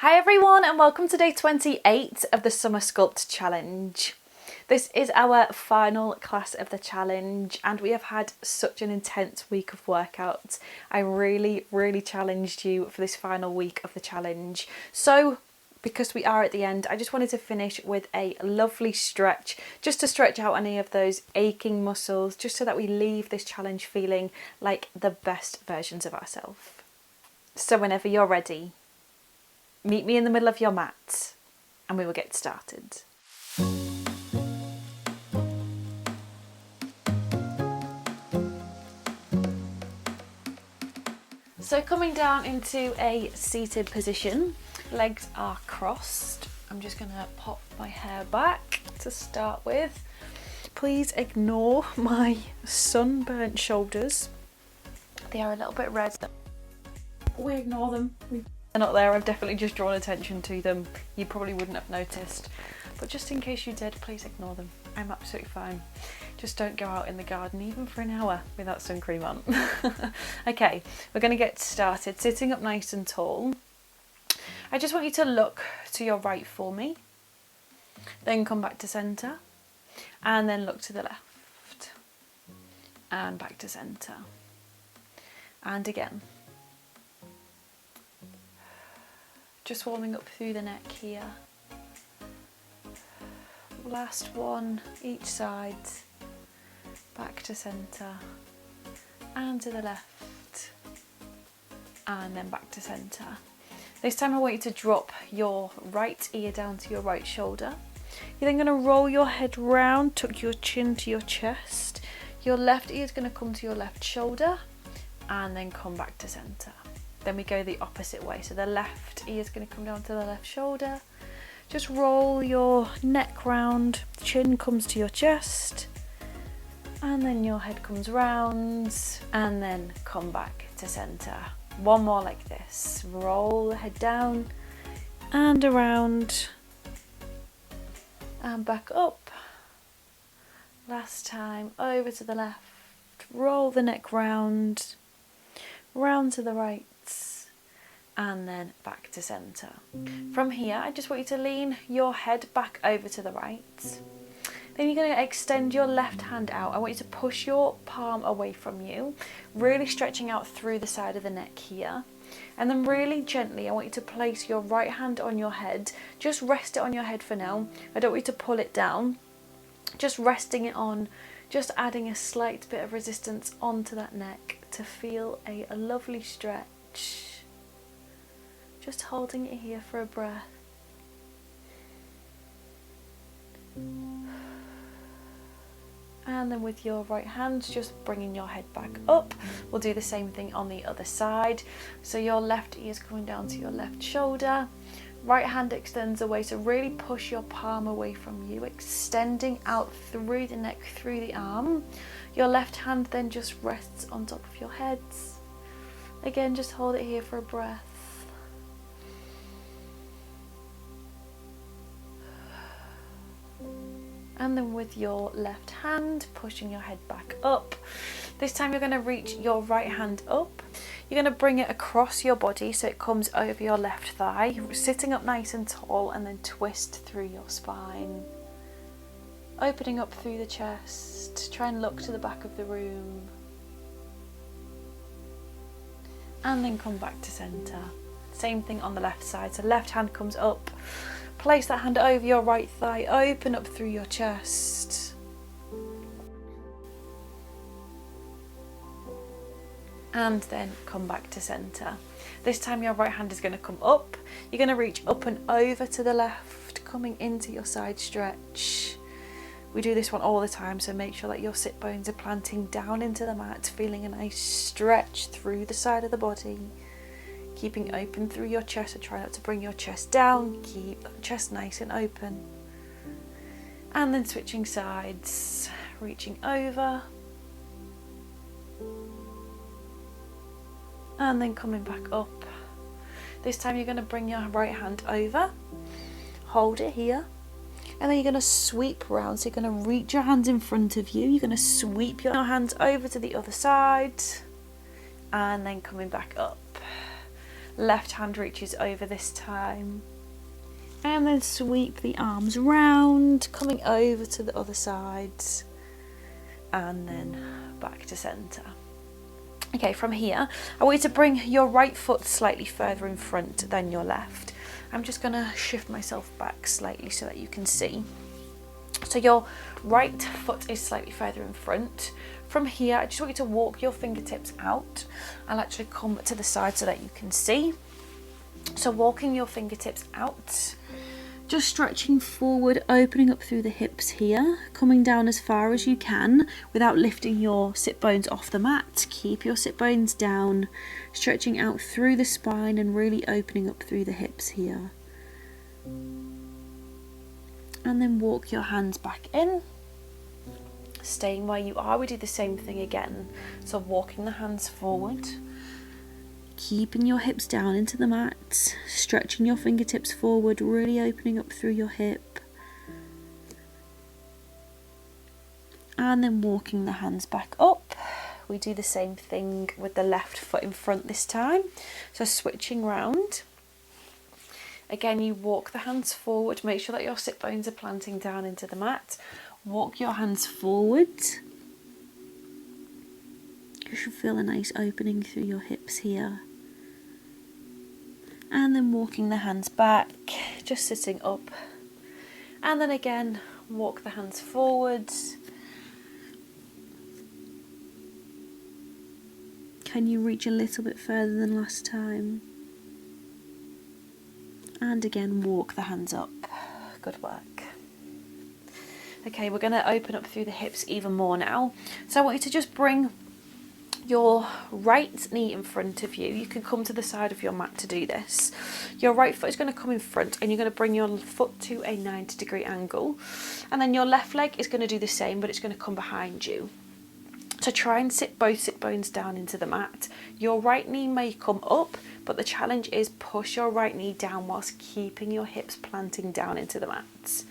Hi everyone and welcome to day 28 of the Summer Sculpt challenge. This is our final class of the challenge and we have had such an intense week of workouts. I really challenged you for this final week of the challenge. So because we are at the end, I just wanted to finish with a lovely stretch, just to stretch out any of those aching muscles, just so that we leave this challenge feeling like the best versions of ourselves. So whenever you're ready, meet me in the middle of your mat and we will get started. So coming down into a seated position, legs are crossed. I'm just going to pop my hair back to start with. Please ignore my sunburnt shoulders. They are a little bit red. We ignore them. They're not there. I've definitely just drawn attention to them. You probably wouldn't have noticed, but just in case you did, please ignore them. I'm absolutely fine. Just don't go out in the garden even for an hour without sun cream on. Okay, we're going to get started. Sitting up nice and tall. I just want you to look to your right for me, then come back to centre, and then look to the left, and back to centre, and again. Just warming up through the neck here. Last one, each side. Back to centre, and to the left, and then back to centre. This time I want you to drop your right ear down to your right shoulder. You're then going to roll your head round, tuck your chin to your chest. Your left ear is going to come to your left shoulder, and then come back to centre. Then we go the opposite way. So the left ear is going to come down to the left shoulder. Just roll your neck round, chin comes to your chest, and then your head comes round, and then come back to centre. One more like this. Roll the head down and around and back up. Last time, over to the left. Roll the neck round, round to the right, and then back to centre. From here, I just want you to lean your head back over to the right. Then you're going to extend your left hand out. I want you to push your palm away from you, really stretching out through the side of the neck here. And then really gently, I want you to place your right hand on your head. Just rest it on your head for now. I don't want you to pull it down. Just resting it on, just adding a slight bit of resistance onto that neck to feel a lovely stretch. Just holding it here for a breath. And then with your right hand, just bringing your head back up. We'll do the same thing on the other side. So your left ear is coming down to your left shoulder. Right hand extends away, so really push your palm away from you, extending out through the neck, through the arm. Your left hand then just rests on top of your head. Again, just hold it here for a breath. And then with your left hand, pushing your head back up. This time you're going to reach your right hand up. You're going to bring it across your body so it comes over your left thigh, sitting up nice and tall, and then twist through your spine. Opening up through the chest. Try and look to the back of the room. And then come back to centre. Same thing on the left side. So left hand comes up. Place that hand over your right thigh, open up through your chest. And then come back to centre. This time your right hand is going to come up. You're going to reach up and over to the left, coming into your side stretch. We do this one all the time, so make sure that your sit bones are planting down into the mat, feeling a nice stretch through the side of the body. Keeping open through your chest, so try not to bring your chest down, keep that chest nice and open. And then switching sides, reaching over. And then coming back up. This time you're going to bring your right hand over, hold it here, and then you're going to sweep around. So you're going to reach your hands in front of you, you're going to sweep your hands over to the other side, and then coming back up. left hand reaches over this time. And then sweep the arms round, coming over to the other side, and then back to centre. Okay, from here, I want you to bring your right foot slightly further in front than your left. I'm just going to shift myself back slightly so that you can see. So your right foot is slightly further in front. From here, I just want you to walk your fingertips out. I'll actually come to the side so that you can see. So walking your fingertips out, just stretching forward, opening up through the hips here, coming down as far as you can without lifting your sit bones off the mat. Keep your sit bones down, stretching out through the spine and really opening up through the hips here. And then walk your hands back in, staying where you are. We do the same thing again. So walking the hands forward, keeping your hips down into the mat, stretching your fingertips forward, really opening up through your hip. And then walking the hands back up. We do the same thing with the left foot in front this time. So switching round. Again, you walk the hands forward, make sure that your sit bones are planting down into the mat. Walk your hands forward. You should feel a nice opening through your hips here. And then walking the hands back, just sitting up. And then again, walk the hands forward. Can you reach a little bit further than last time? And again, walk the hands up. Good work. Okay, we're going to open up through the hips even more now. So I want you to just bring your right knee in front of you. You can come to the side of your mat to do this. Your right foot is going to come in front and you're going to bring your foot to a 90-degree angle. And then your left leg is going to do the same, but it's going to come behind you. So try and sit both sit bones down into the mat. Your right knee may come up, but the challenge is push your right knee down whilst keeping your hips planting down into the mat.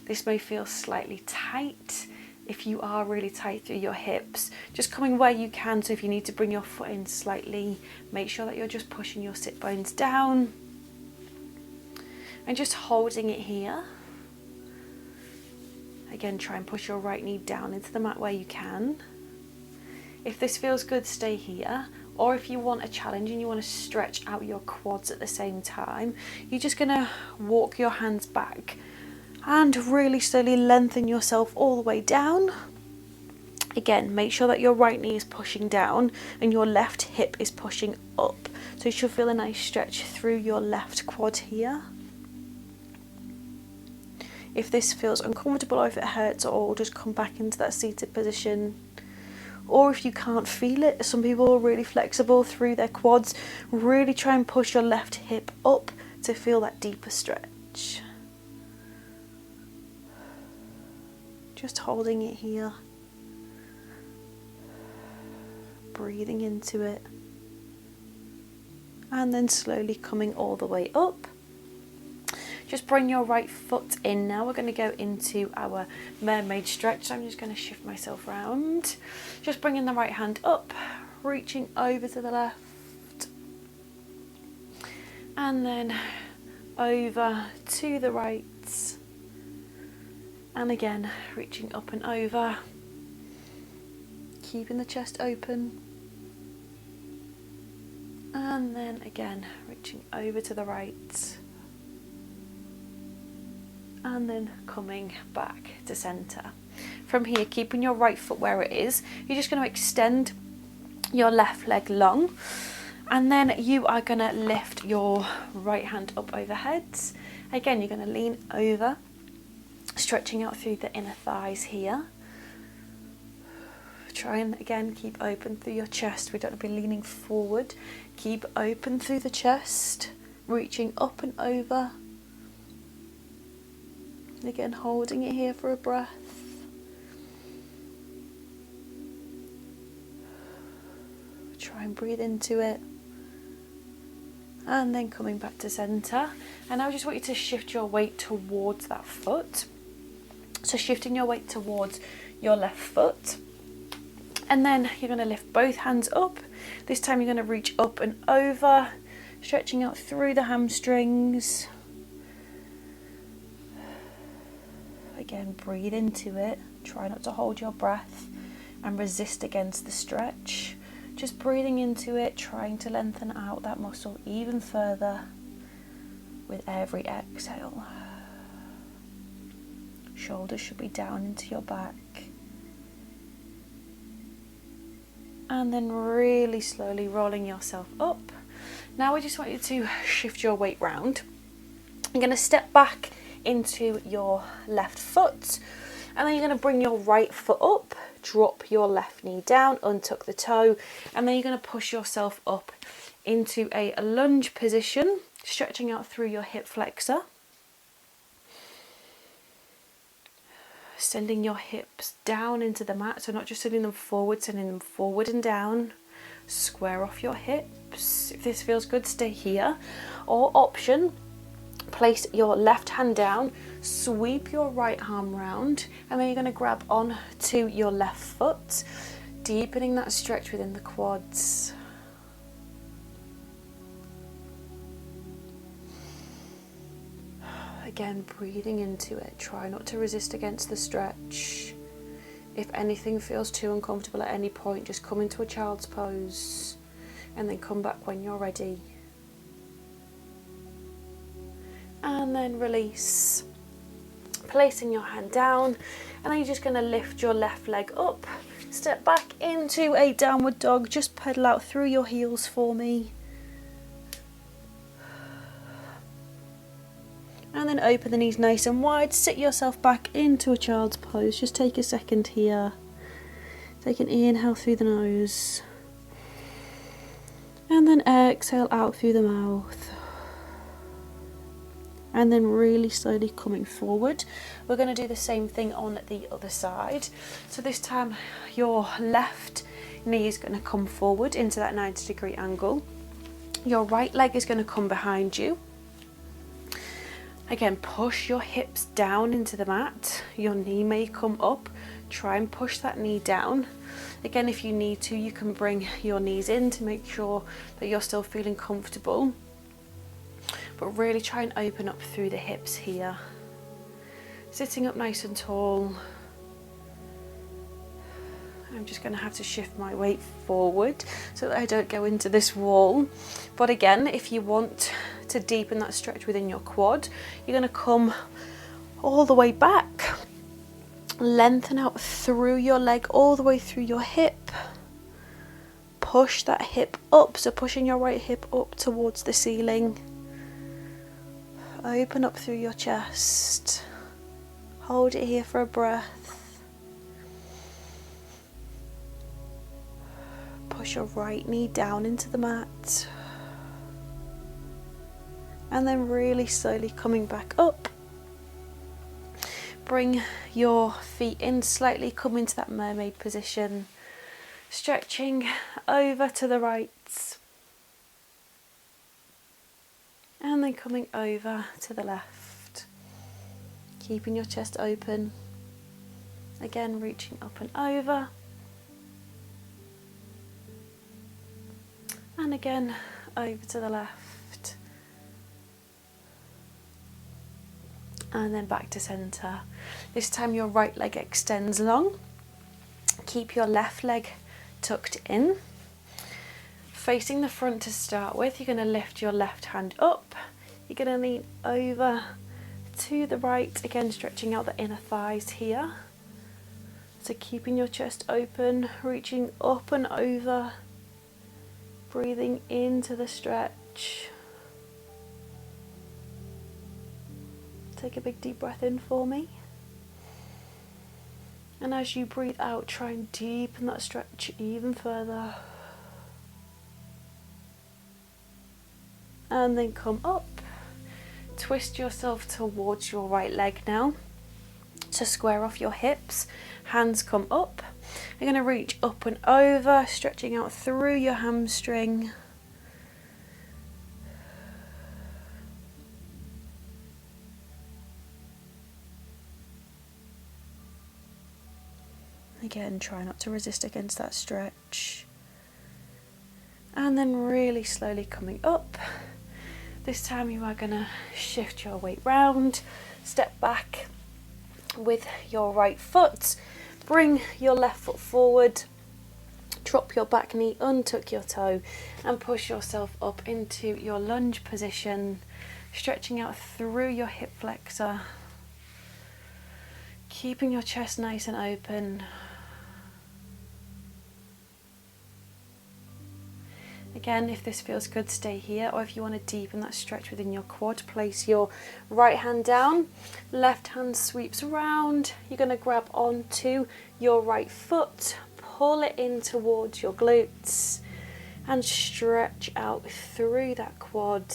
This may feel slightly tight. If you are really tight through your hips, just coming where you can. So if you need to bring your foot in slightly, make sure that you're just pushing your sit bones down and just holding it here. Again, try and push your right knee down into the mat where you can. If this feels good, stay here. Or if you want a challenge and you want to stretch out your quads at the same time, you're just going to walk your hands back and really slowly lengthen yourself all the way down. Again, make sure that your right knee is pushing down and your left hip is pushing up. So you should feel a nice stretch through your left quad here. If this feels uncomfortable or if it hurts at all, just come back into that seated position. Or if you can't feel it, some people are really flexible through their quads. Really try and push your left hip up to feel that deeper stretch. Just holding it here. Breathing into it. And then slowly coming all the way up. Just bring your right foot in now. We're going to go into our mermaid stretch. So I'm just going to shift myself around. Just bringing the right hand up, reaching over to the left. And then over to the right. And again, reaching up and over. Keeping the chest open. And then again, reaching over to the right. And then coming back to centre. From here, keeping your right foot where it is, you're just going to extend your left leg long, and then you are going to lift your right hand up overhead. Again, you're going to lean over, stretching out through the inner thighs here. Try and again keep open through your chest. We don't want to be leaning forward. Keep open through the chest, reaching up and over. Again, holding it here for a breath. Try and breathe into it. And then coming back to centre. And now I just want you to shift your weight towards that foot. So shifting your weight towards your left foot. And then you're going to lift both hands up. This time you're going to reach up and over. stretching out through the hamstrings. Again, breathe into it. Try not to hold your breath and resist against the stretch. Just breathing into it, trying to lengthen out that muscle even further with every exhale. Shoulders should be down into your back. And then really slowly rolling yourself up. Now I just want you to shift your weight round. You're going to step back into your left foot, and then you're going to bring your right foot up, drop your left knee down, untuck the toe, and then you're going to push yourself up into a lunge position, stretching out through your hip flexor. Sending your hips down into the mat, so not just sending them forward and down. Square off your hips. If this feels good, stay here. Or option, place your left hand down, sweep your right arm round, and then you're going to grab on to your left foot, deepening that stretch within the quads. Again, breathing into it. Try not to resist against the stretch. If anything feels too uncomfortable at any point, just come into a child's pose and then come back when you're ready. And then release. Placing your hand down, and then you're just going to lift your left leg up. Step back into a downward dog. Just pedal out through your heels for me. And then open the knees nice and wide. Sit yourself back into a child's pose. Just take a second here. Take an inhale through the nose. And then exhale out through the mouth. And then really slowly coming forward. We're going to do the same thing on the other side. So this time your left knee is going to come forward into that 90-degree angle. Your right leg is going to come behind you. Again, push your hips down into the mat. Your knee may come up. Try and push that knee down. Again, if you need to, you can bring your knees in to make sure that you're still feeling comfortable. But really try and open up through the hips here. Sitting up nice and tall. I'm just going to have to shift my weight forward so that I don't go into this wall. But again, if you want to deepen that stretch within your quad, you're going to come all the way back. Lengthen out through your leg, all the way through your hip. Push that hip up, so pushing your right hip up towards the ceiling. Open up through your chest. Hold it here for a breath. Push your right knee down into the mat. And then really slowly coming back up. Bring your feet in slightly, come into that mermaid position. Stretching over to the right. And then coming over to the left. Keeping your chest open. Again, reaching up and over. And again, over to the left. And then back to centre. This time your right leg extends long. Keep your left leg tucked in. Facing the front to start with, you're going to lift your left hand up. You're going to lean over to the right, again stretching out the inner thighs here. So keeping your chest open, reaching up and over, breathing into the stretch. Take a big deep breath in for me. And as you breathe out, try and deepen that stretch even further. And then come up. Twist yourself towards your right leg now. To square off your hips. Hands come up. You're going to reach up and over, stretching out through your hamstring. Again, try not to resist against that stretch. And then really slowly coming up, This time you are going to shift your weight round, step back with your right foot, bring your left foot forward, drop your back knee, untuck your toe and push yourself up into your lunge position, stretching out through your hip flexor, keeping your chest nice and open. Again, if this feels good, stay here, or if you want to deepen that stretch within your quad, place your right hand down, left hand sweeps around. You're going to grab onto your right foot, pull it in towards your glutes and stretch out through that quad.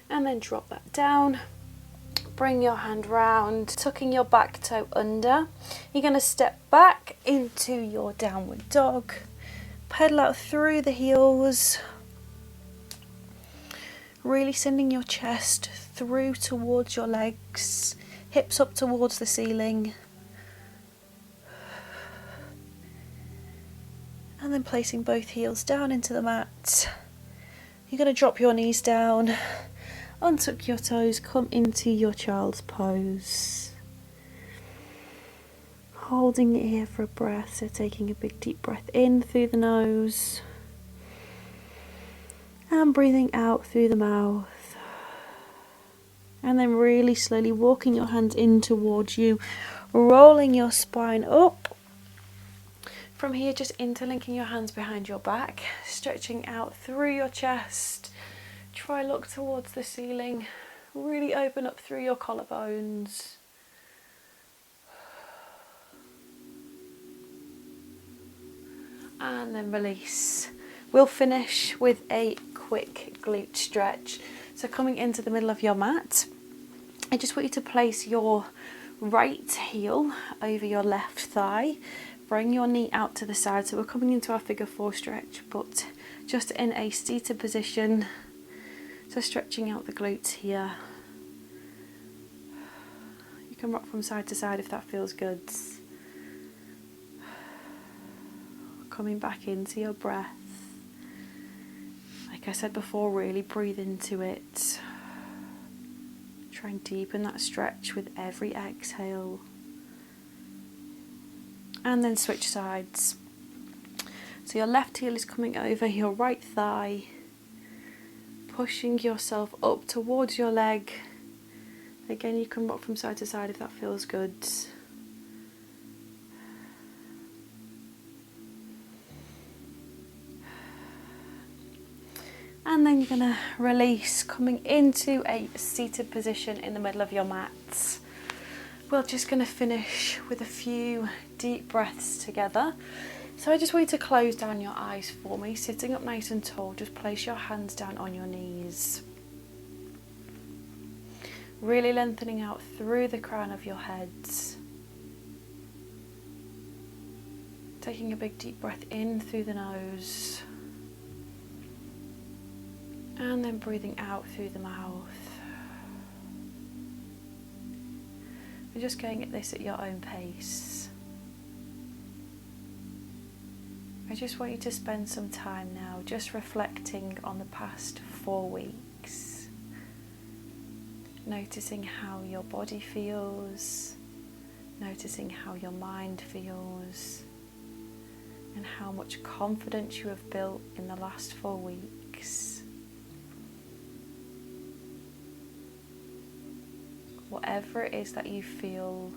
And then drop that down. Bring your hand round, tucking your back toe under. You're going to step back into your downward dog. Pedal out through the heels. Really sending your chest through towards your legs. Hips up towards the ceiling. And then placing both heels down into the mat. You're going to drop your knees down. Untuck your toes, come into your child's pose. Holding it here for a breath, so taking a big deep breath in through the nose and breathing out through the mouth. And then really slowly walking your hands in towards you, rolling your spine up. From here, just interlinking your hands behind your back, stretching out through your chest. Try look towards the ceiling, really open up through your collarbones. And then release. We'll finish with a quick glute stretch. So coming into the middle of your mat, I just want you to place your right heel over your left thigh. Bring your knee out to the side. So we're coming into our figure 4 stretch, but just in a seated position. So stretching out the glutes here. You can rock from side to side if that feels good. Coming back into your breath. Like I said before, really breathe into it. Try and deepen that stretch with every exhale. And then switch sides. So your left heel is coming over your right thigh. Pushing yourself up towards your leg. Again, you can rock from side to side if that feels good. And then you're going to release, coming into a seated position in the middle of your mat. We're just going to finish with a few deep breaths together. So I just want you to close down your eyes for me, sitting up nice and tall. Just place your hands down on your knees. Really lengthening out through the crown of your head. Taking a big deep breath in through the nose. And then breathing out through the mouth. We're just going at this at your own pace. I just want you to spend some time now just reflecting on the past 4 weeks. Noticing how your body feels, noticing how your mind feels, and how much confidence you have built in the last 4 weeks. Whatever it is that you feel,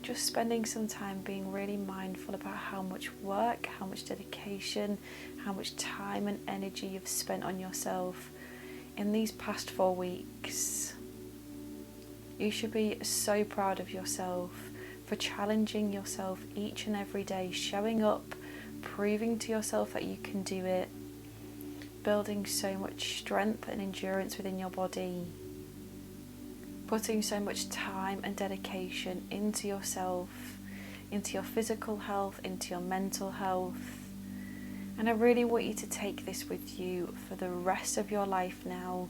just spending some time being really mindful about how much work, how much dedication, how much time and energy you've spent on yourself in these past 4 weeks. You should be so proud of yourself for challenging yourself each and every day, showing up, proving to yourself that you can do it, building so much strength and endurance within your body. Putting so much time and dedication into yourself, into your physical health, into your mental health. And I really want you to take this with you for the rest of your life now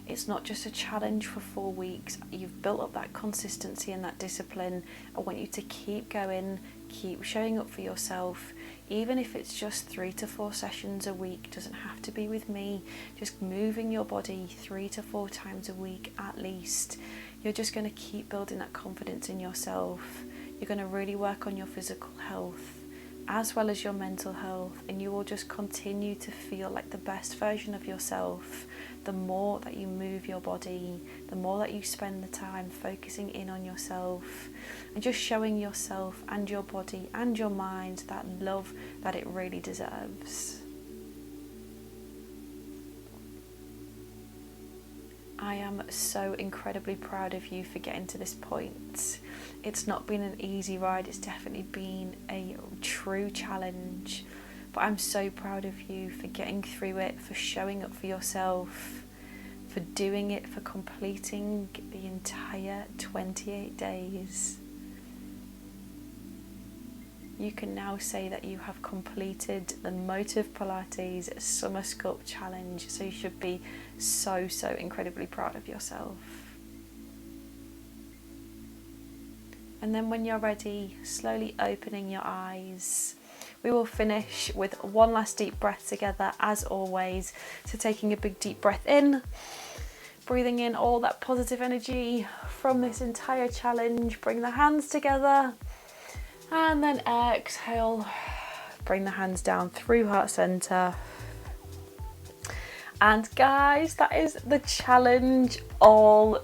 It's not just a challenge for 4 weeks. You've built up that consistency and that discipline. I want you to keep going, keep showing up for yourself, even if it's just 3 to 4 sessions a week. It doesn't have to be with me. Just moving your body 3 to 4 times a week at least. You're just going to keep building that confidence in yourself. You're going to really work on your physical health as well as your mental health, and you will just continue to feel like the best version of yourself the more that you move your body, the more that you spend the time focusing in on yourself and just showing yourself and your body and your mind that love that it really deserves. I am so incredibly proud of you for getting to this point. It's not been an easy ride, it's definitely been a true challenge, but I'm so proud of you for getting through it, for showing up for yourself, for doing it, for completing the entire 28 days. You can now say that you have completed the Motive Pilates Summer Sculpt Challenge, so you should be so incredibly proud of yourself. And then when you're ready, slowly opening your eyes. We will finish with one last deep breath together as always. So taking a big deep breath in, breathing in all that positive energy from this entire challenge. Bring the hands together and then exhale. Bring the hands down through heart center. And guys, that is the challenge all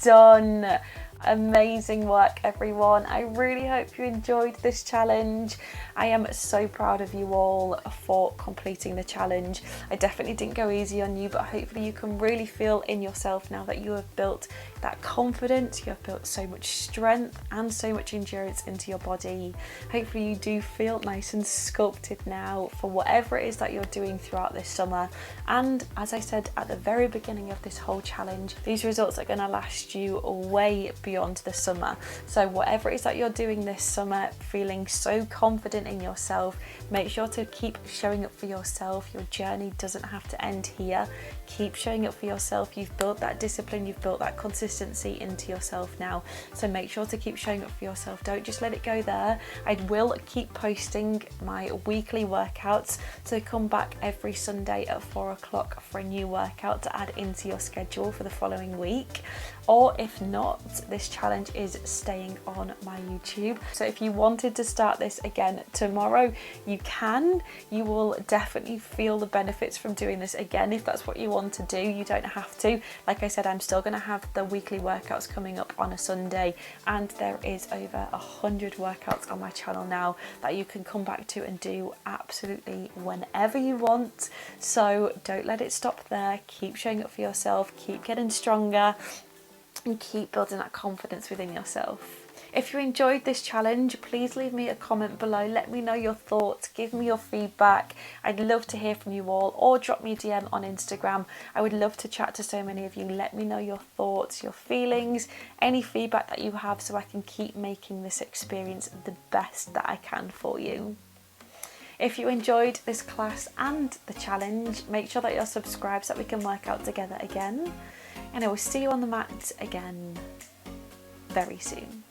done. Amazing work, everyone. I really hope you enjoyed this challenge. I am so proud of you all for completing the challenge. I definitely didn't go easy on you, but hopefully you can really feel in yourself now that you have built that confidence, you have built so much strength and so much endurance into your body. Hopefully you do feel nice and sculpted now for whatever it is that you're doing throughout this summer. And as I said at the very beginning of this whole challenge, these results are going to last you way beyond the summer. So whatever it is that you're doing this summer, feeling so confident in yourself, make sure to keep showing up for yourself. Your journey doesn't have to end here. Keep showing up for yourself. You've built that discipline, you've built that consistency into yourself now, so make sure to keep showing up for yourself. Don't just let it go there. I will keep posting my weekly workouts, so come back every Sunday at 4 o'clock for a new workout to add into your schedule for the following week. Or if not, this challenge is staying on my YouTube. So if you wanted to start this again tomorrow, you can. You will definitely feel the benefits from doing this again if that's what you want to do. You don't have to. Like I said, I'm still going to have the weekly workouts coming up on a Sunday, and there is over 100 workouts on my channel now that you can come back to and do absolutely whenever you want. So don't let it stop there. Keep showing up for yourself, keep getting stronger, and keep building that confidence within yourself. If you enjoyed this challenge, please leave me a comment below. Let me know your thoughts, give me your feedback. I'd love to hear from you all, or drop me a DM on Instagram. I would love to chat to so many of you. Let me know your thoughts, your feelings, any feedback that you have, so I can keep making this experience the best that I can for you. If you enjoyed this class and the challenge, make sure that you're subscribed so that we can work out together again. And I will see you on the mat again very soon.